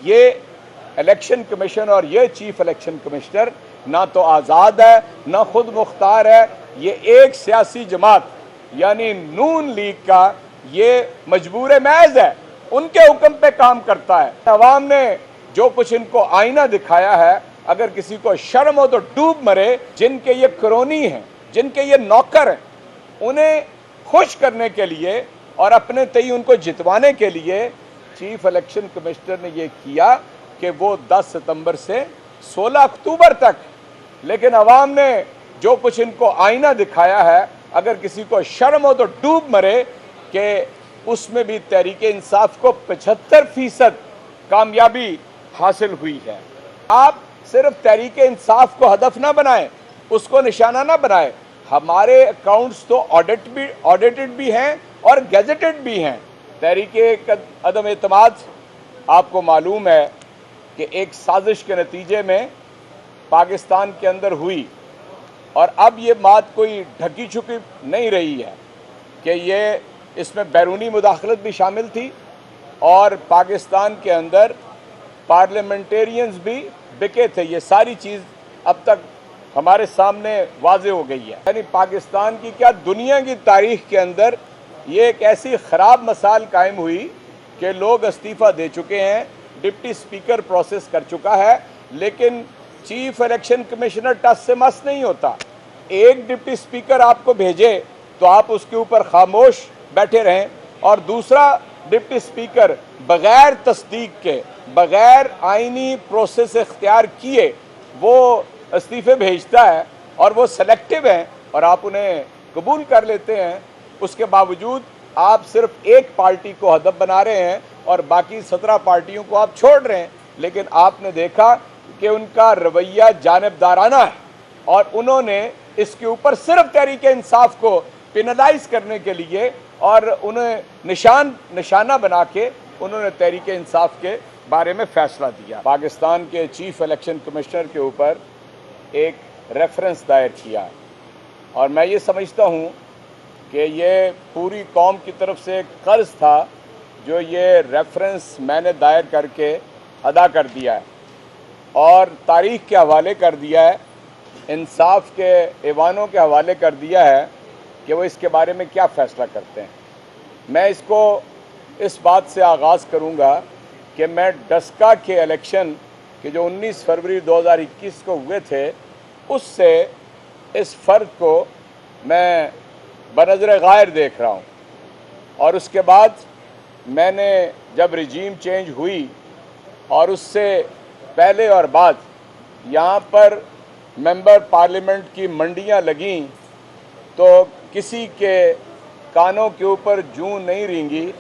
ये election commission और ये चीफ इलेक्शन कमिश्नर ना तो आज़ाद है ना खुद मुख्तार है। ये एक सियासी जमात यानी नून लीग का ये मजबूर महज है, उनके हुक्म पे काम करता है। अवाम ने जो कुछ इनको आईना दिखाया है, अगर किसी को शर्म हो तो डूब मरे। जिनके ये क्रोनी हैं, जिनके ये नौकर हैं, उन्हें खुश करने के लिए और अपने तय उनको जितवाने के लिए चीफ इलेक्शन कमिश्नर ने ये किया कि वो 10 सितंबर से 16 अक्टूबर तक, लेकिन अवाम ने जो कुछ इनको आईना दिखाया है, अगर किसी को शर्म हो तो डूब मरे कि उसमें भी तहरीक इंसाफ को 75% कामयाबी हासिल हुई है। आप सिर्फ तहरीक इंसाफ को हदफ ना बनाएं, उसको निशाना ना बनाएं। हमारे अकाउंट्स तो ऑडिटेड भी हैं और गैजेटेड भी हैं। तहरीक अदम एतमाद आपको मालूम है कि एक साजिश के नतीजे में पाकिस्तान के अंदर हुई, और अब ये बात कोई ढकी छुपी नहीं रही है कि ये इसमें बैरूनी मुदाखलत भी शामिल थी और पाकिस्तान के अंदर पार्लियामेंटेरियंस भी बिके थे। ये सारी चीज़ अब तक हमारे सामने वाजे हो गई है। यानी पाकिस्तान की क्या दुनिया की तारीख के अंदर ये एक ऐसी ख़राब मिसाल कायम हुई कि लोग इस्तीफ़ा दे चुके हैं, डिप्टी स्पीकर प्रोसेस कर चुका है, लेकिन चीफ इलेक्शन कमिश्नर टस से मस नहीं होता। एक डिप्टी स्पीकर आपको भेजे तो आप उसके ऊपर खामोश बैठे रहें, और दूसरा डिप्टी स्पीकर बग़ैर तस्दीक के, बग़ैर आइनी प्रोसेस इख्तियार किए वो इस्तीफ़े भेजता है, और वो सेलेक्टिव हैं और आप उन्हें कबूल कर लेते हैं। उसके बावजूद आप सिर्फ एक पार्टी को हदफ बना रहे हैं और बाकी 17 पार्टियों को आप छोड़ रहे हैं। लेकिन आपने देखा कि उनका रवैया जानिबदाराना है और उन्होंने इसके ऊपर सिर्फ तहरीक इंसाफ को पेनलाइज करने के लिए और उन्हें निशाना बना के उन्होंने तहरीक इंसाफ के बारे में फैसला दिया। पाकिस्तान के चीफ इलेक्शन कमिश्नर के ऊपर एक रेफरेंस दायर किया, और मैं ये समझता हूँ कि ये पूरी कौम की तरफ से एक कर्ज था जो ये रेफरेंस मैंने दायर करके अदा कर दिया है और तारीख़ के हवाले कर दिया है, इंसाफ के ऐवानों के हवाले कर दिया है कि वो इसके बारे में क्या फ़ैसला करते हैं। मैं इसको इस बात से आगाज़ करूँगा कि मैं डस्का के इलेक्शन कि जो 19 फरवरी 2021 को हुए थे, उससे इस फ़र्क को मैं बनज़र गायर देख रहा हूँ। और उसके बाद मैंने जब रिजीम चेंज हुई और उससे पहले और बाद यहाँ पर मेंबर पार्लियामेंट की मंडियाँ लगीं तो किसी के कानों के ऊपर जूं नहीं रेंगी।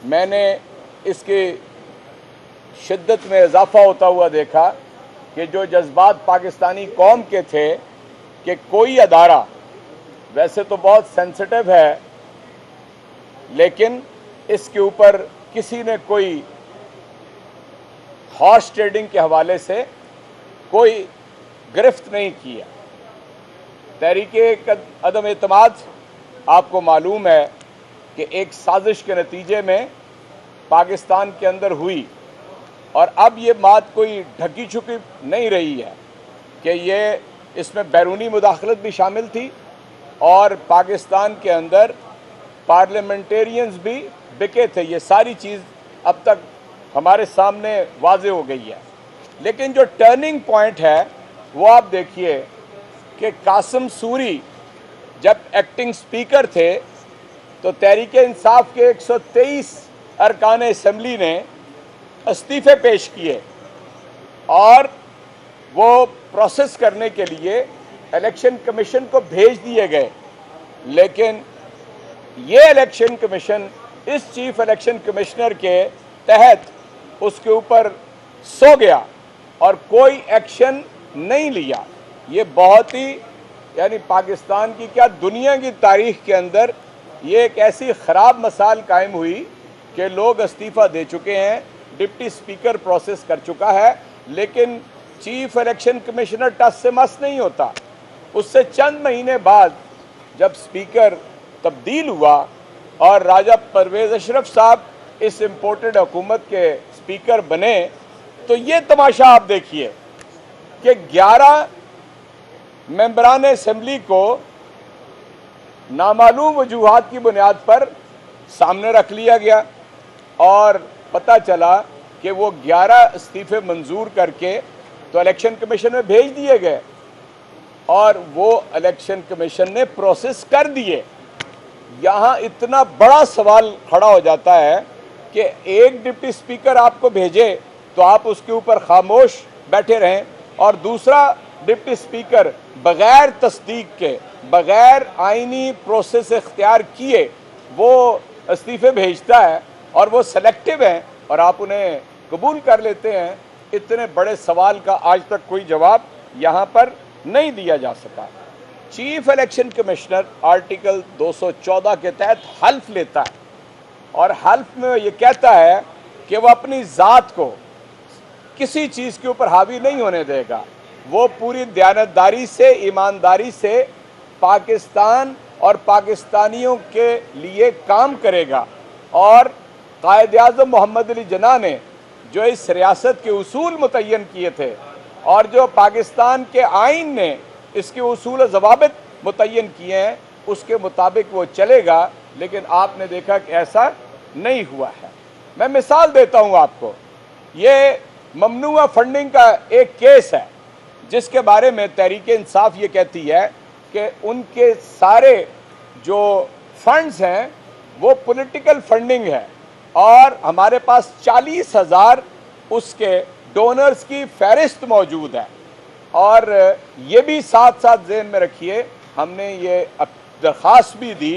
मैंने इसकी शिद्दत में इजाफा होता हुआ देखा कि जो जज्बात पाकिस्तानी कौम के थे कि कोई अदारा, वैसे तो बहुत सेंसिटिव है, लेकिन इसके ऊपर किसी ने कोई हॉर्स ट्रेडिंग के हवाले से कोई गिरफ्त नहीं किया। तहरीक अदम एतमाद आपको मालूम है कि एक साजिश के नतीजे में पाकिस्तान के अंदर हुई, और अब ये बात कोई ढकी छुपी नहीं रही है कि ये इसमें बैरूनी मुदाखलत भी शामिल थी और पाकिस्तान के अंदर पार्लियामेंटेरियंस भी बिके थे। ये सारी चीज़ अब तक हमारे सामने वाजे हो गई है। लेकिन जो टर्निंग पॉइंट है वो आप देखिए कि कासिम सूरी जब एक्टिंग स्पीकर थे तो तहरीक इंसाफ के 123 अरकान असम्बली ने इस्तीफ़े पेश किए और वो प्रोसेस करने के लिए इलेक्शन कमीशन को भेज दिए गए। लेकिन ये इलेक्शन कमीशन इस चीफ इलेक्शन कमिश्नर के तहत उसके ऊपर सो गया और कोई एक्शन नहीं लिया। ये बहुत ही यानी पाकिस्तान की क्या दुनिया की तारीख के अंदर ये एक ऐसी ख़राब मिसाल कायम हुई कि लोग इस्तीफ़ा दे चुके हैं, डिप्टी स्पीकर प्रोसेस कर चुका है, लेकिन चीफ इलेक्शन कमिश्नर टस से मस नहीं होता। उससे चंद महीने बाद जब स्पीकर तब्दील हुआ और राजा परवेज़ अशरफ साहब इस इम्पोर्टेड हुकूमत के स्पीकर बने तो ये तमाशा आप देखिए कि 11 मेंबरान असेंबली को नामालूम वजूहात की बुनियाद पर सामने रख लिया गया और पता चला कि वो 11 इस्तीफे मंजूर करके तो इलेक्शन कमीशन में भेज दिए गए और वो इलेक्शन कमीशन ने प्रोसेस कर दिए। यहाँ इतना बड़ा सवाल खड़ा हो जाता है कि एक डिप्टी स्पीकर आपको भेजे तो आप उसके ऊपर खामोश बैठे रहें और दूसरा डिप्टी स्पीकर बगैर तस्दीक के, बगैर आईनी प्रोसेस इख्तियार किए वो इस्तीफे भेजता है और वो सेलेक्टिव हैं और आप उन्हें कबूल कर लेते हैं। इतने बड़े सवाल का आज तक कोई जवाब यहाँ पर नहीं दिया जा सका। चीफ इलेक्शन कमिश्नर आर्टिकल 214 के तहत हल्फ लेता है और हल्फ में ये कहता है कि वह अपनी ज़ात को किसी चीज़ के ऊपर हावी नहीं होने देगा। वो पूरी दयानतदारी से, ईमानदारी से पाकिस्तान और पाकिस्तानियों के लिए काम करेगा और कायद-ए-आज़म मोहम्मद अली जिन्ना ने जो इस रियासत के उसूल मुतय्यन किए थे और जो पाकिस्तान के आइन ने इसके उसूल ज़वाबित मुतय्यन किए हैं उसके मुताबिक वो चलेगा। लेकिन आपने देखा कि ऐसा नहीं हुआ है। मैं मिसाल देता हूँ आपको, ये ममनुआ फंडिंग का एक केस है जिसके बारे में तहरीक इंसाफ ये कहती है कि उनके सारे जो फंड्स हैं वो पॉलिटिकल फंडिंग है और हमारे पास 40,000 उसके डोनर्स की फहरिस्त मौजूद है। और ये भी साथ साथ ज़हन में रखिए, हमने ये दरख्वास्त भी दी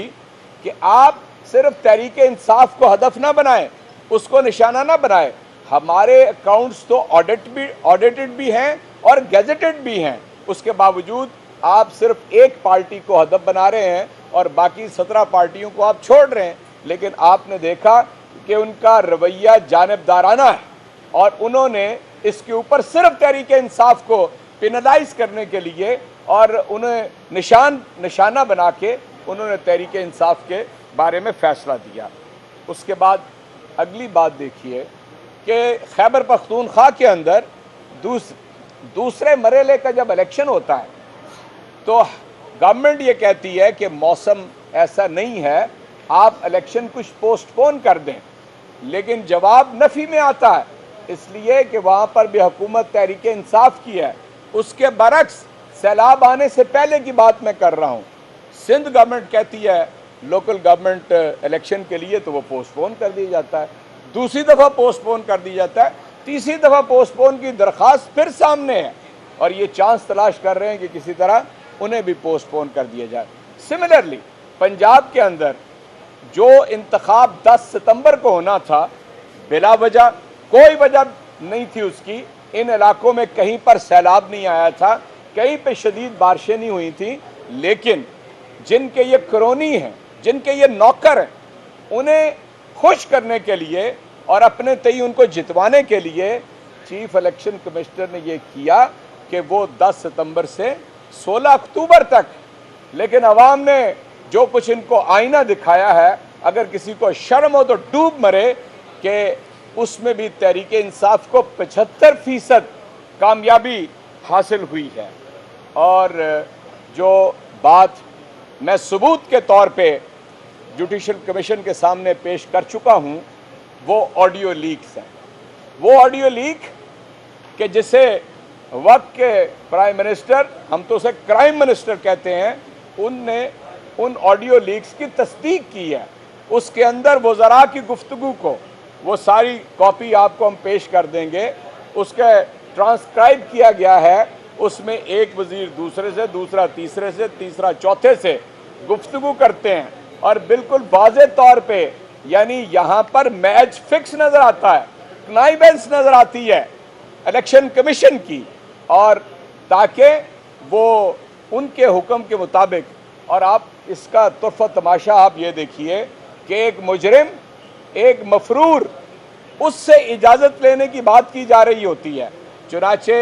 कि आप सिर्फ तहरीक इंसाफ को हदफ ना बनाएं, उसको निशाना ना बनाएं। हमारे अकाउंट्स तो ऑडिटेड भी हैं और गैजेटेड भी हैं, उसके बावजूद आप सिर्फ एक पार्टी को हदफ बना रहे हैं और बाकी 17 पार्टियों को आप छोड़ रहे हैं। लेकिन आपने देखा कि उनका रवैया जानिबदाराना है और उन्होंने इसके ऊपर सिर्फ तहरीक इंसाफ को पेनलाइज करने के लिए और उन्हें निशाना बना के उन्होंने तहरीक इंसाफ के बारे में फैसला दिया। उसके बाद अगली बात देखिए कि खैबर पख्तूनख्वा के अंदर दूसरे मरहले का जब इलेक्शन होता है तो गवर्नमेंट ये कहती है कि मौसम ऐसा नहीं है, आप इलेक्शन कुछ पोस्टपोन कर दें, लेकिन जवाब नफ़ी में आता है इसलिए कि वहाँ पर भी हुकूमत तहरीक इंसाफ की है। उसके बरक्स सैलाब आने से पहले की बात मैं कर रहा हूँ, सिंध गवर्नमेंट कहती है लोकल गवर्नमेंट इलेक्शन के लिए तो वो पोस्टपोन कर दिया जाता है, दूसरी दफ़ा पोस्टपोन कर दिया जाता है, तीसरी दफ़ा पोस्टपोन की दरख्वास्त फिर सामने है और ये चांस तलाश कर रहे हैं कि किसी तरह उन्हें भी पोस्टपोन कर दिया जाए। सिमिलरली पंजाब के अंदर जो इंतखाब 10 सितंबर को होना था, बिला वजह कोई वजह नहीं थी उसकी, इन इलाकों में कहीं पर सैलाब नहीं आया था, कहीं पे शदीद बारिशें नहीं हुई थी, लेकिन जिनके ये क्रोनी हैं, जिनके ये नौकर हैं, उन्हें खुश करने के लिए और अपने तय उनको जितवाने के लिए चीफ इलेक्शन कमिश्नर ने ये किया कि वो 10 सितंबर से 16 अक्टूबर तक, लेकिन अवाम ने जो कुछ इनको आईना दिखाया है, अगर किसी को शर्म हो तो डूब मरे कि उसमें भी तहरीक इंसाफ को 75% कामयाबी हासिल हुई है। और जो बात मैं सबूत के तौर पे जुडिशल कमीशन के सामने पेश कर चुका हूँ वो ऑडियो लीक्स हैं। वो ऑडियो लीक कि जिसे वक्त के प्राइम मिनिस्टर, हम तो उसे क्राइम मिनिस्टर कहते हैं, उनने उन ऑडियो लीक्स की तस्दीक की है। उसके अंदर वज़रा की गुफ्तगू को, वो सारी कॉपी आपको हम पेश कर देंगे, उसके ट्रांसक्राइब किया गया है। उसमें एक वज़ीर दूसरे से, दूसरा तीसरे से, तीसरा चौथे से गुफ्तगू करते हैं और बिल्कुल वाज़े तौर पे, यानी यहाँ पर मैच फिक्स नज़र आता है, कनाइबेंस नज़र आती है इलेक्शन कमीशन की, और ताकि वो उनके हुक्म के मुताबिक। और आप इसका तुर्फ़ा तमाशा आप ये देखिए कि एक मुजरिम, एक मफरूर, उससे इजाज़त लेने की बात की जा रही होती है। चुनाचे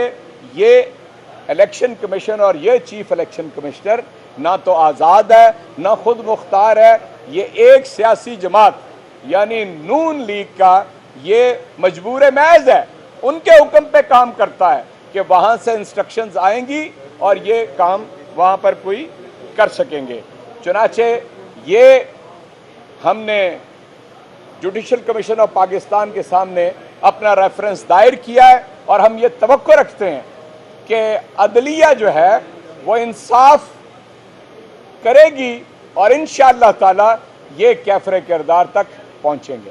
ये इलेक्शन कमीशन और ये चीफ इलेक्शन कमिश्नर ना तो आज़ाद है ना खुद मुख्तार है, ये एक सियासी जमात यानी नून लीग का ये मजबूर महज है उनके हुक्म पे काम करता है कि वहाँ से इंस्ट्रक्शंस आएंगी और ये काम वहाँ पर कोई कर सकेंगे। चुनाचे ये हमने जुडिशल कमीशन ऑफ पाकिस्तान के सामने अपना रेफरेंस दायर किया है और हम ये तवक्को रखते हैं कि अदलिया जो है वो इंसाफ करेगी और इंशाअल्लाह ताला ये कैफरे किरदार तक पहुंचेंगे।